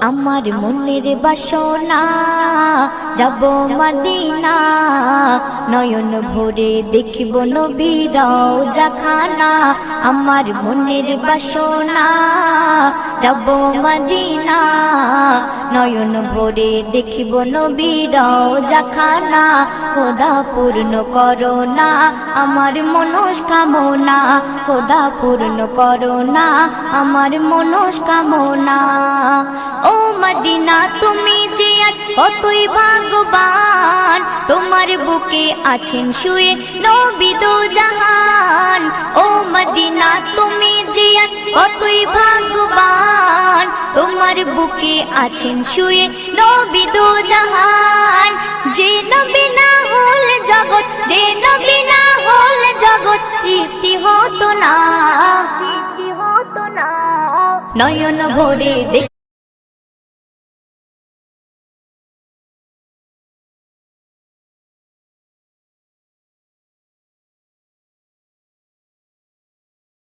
আমার মনের বাসনা যাব মদিনা, নয়ন ভরে দেখিব নবীর রওজাখানা। আমার মনের বাসনা যাব মদিনা, নয়ন ভরে দেখিব নবীর রওজাখানা। খোদা পূর্ণ করো না আমার মনস্কামনা, খোদা পূর্ণ করো না আমার মনস্কামনা। ও মদিনা তুমি যে আজ কতই ভাগ্যবান, তোমার বুকে আছেন শুয়ে নবী দো জাহান। ও মদিনা তুমি যে আজ কতই ভাগ্যবান, তোমার বুকে আছেন শুয়ে নবী দো জাহান। যে নবী না হল জগৎ, যে নবী না হল জগৎ সৃষ্টি হতো না। নয়ন ভরে